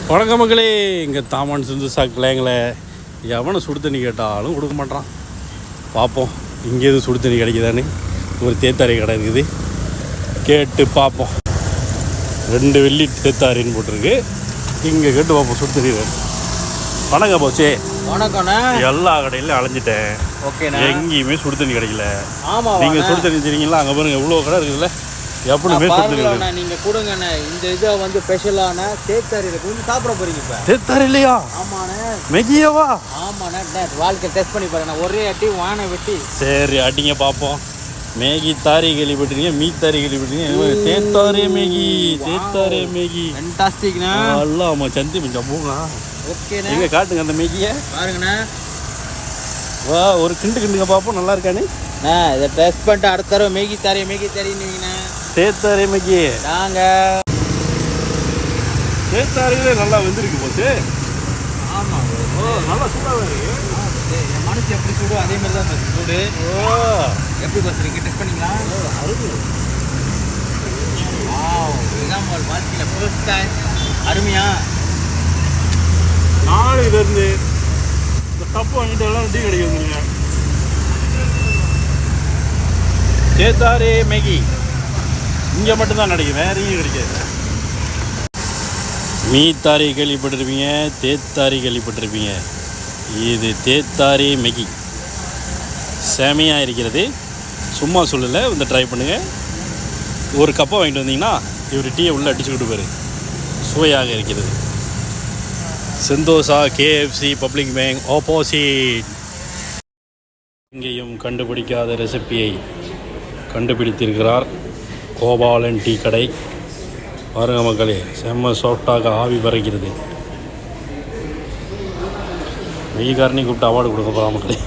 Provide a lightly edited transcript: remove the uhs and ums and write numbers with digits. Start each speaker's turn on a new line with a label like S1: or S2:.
S1: வணக்கம் மக்களே. இங்கே தாமான் சிந்து சாக்கில்லைங்களே எவனை சுடு தண்ணி கேட்டாலும் கொடுக்க மாட்டான். பார்ப்போம் இங்கே எதுவும் சுடு தண்ணி கிடைக்குதான்னு. ஒரு தேத்தாரி கடை இருக்குது, கேட்டு பார்ப்போம். 2 வெள்ளி தேத்தாரின்னு போட்டிருக்கு. இங்கே கேட்டு பார்ப்போம் சுடு தண்ணி. வணக்கம் போச்சே.
S2: வணக்கண்ணா.
S1: எல்லா கடையிலையும் அலைஞ்சிட்டேன்.
S2: ஓகேண்ணா.
S1: எங்கேயுமே சுடு தண்ணி கிடைக்கல.
S2: ஆமாம்,
S1: நீங்கள் சுடு தண்ணி தெரியுங்களா? அங்கே பாருங்க எவ்வளோ கடை இருக்குதுல்ல, எப்பவுமே சுடு தண்ணி.
S2: நீங்கள் கொடுங்கண்ணே. இந்த இதை வந்து ஸ்பெஷலான தேத்தாரியில் கொஞ்சம் சாப்பிட போறீங்க. இப்போ
S1: தேத்தாரி இல்லையா?
S2: ஆமாண்ணே.
S1: மெகியவா?
S2: ஆமாண்ணே. வாழ்க்கை டெஸ்ட் பண்ணி பாருங்கண்ணா. ஒரே அட்டி வானை வெட்டி.
S1: சரி அடிங்க பார்ப்போம். மேகி தாரி கேள்விப்பட்டிருக்கீங்க, மீ தாரி கேள்விப்பட்டிருக்கீங்க. தேத்தாரே மேகி, தேத்தாரே மேகி
S2: ஃபேண்டாஸ்டிக்ண்ணா.
S1: நல்லா ஆமாம் சந்தி கொஞ்சம் போங்க.
S2: ஓகேண்ணா.
S1: எங்கே காட்டுங்க அந்த மேகியை
S2: பாருங்கண்ணா.
S1: வா ஒரு கிண்டுங்க பார்ப்போம் நல்லா இருக்கானே.
S2: இதை டெஸ்ட் பண்ணிட்டு அடுத்த தடவை மேகி தாரின்னு
S1: தேத்தாரே மேகி
S2: நாங்கள்
S1: தேத்தாரியிலே நல்லா வெந்திருக்கு போச்சு.
S2: ஆமாம்.
S1: நல்லா சூடாக இருக்கு.
S2: என் மனசு எப்படி சூடும் அதே மாதிரி தான் சூடு. எப்படி பார்த்துருக்கீங்க? டெஸ்ட் பண்ணிங்களா? இதுதான் வாழ்க்கையில் ஃபர்ஸ்ட் டைம். அருமையா
S1: 4 இதுலேருந்து இந்த கப்பு வாங்கிட்டு எல்லாம் டீ கிடைக்குதுங்க. தேத்தாரே மேகி இங்கே மட்டும்தான் கிடைக்கும், வேற எங்கேயும் கிடைக்காது. மீ தாரி கேள்விப்பட்டிருப்பீங்க, தேத்தாரி கேள்விப்பட்டிருப்பீங்க. இது தேத்தாரி மேகி செமையாக இருக்கிறது. சும்மா சொல்லலை, வந்து ட்ரை பண்ணுங்கள். ஒரு கப்பை வாங்கிட்டு வந்தீங்கன்னா இவர் டீயை உள்ளே அடிச்சுக்கிட்டு போயிரு. சுவையாக இருக்கிறது. Sentosa KFC public bank opposite. இங்கேயும் கண்டுபிடிக்காத ரெசிப்பியை கண்டுபிடித்திருக்கிறார் கோபாலன் டீ கடை. பாருங்க மக்களே, செம்ம சாஃப்டாக ஆவி பறக்கிறது. வெய்காரனையும் கூப்பிட்டு அவார்டு கொடுக்க போகிறா மக்களே.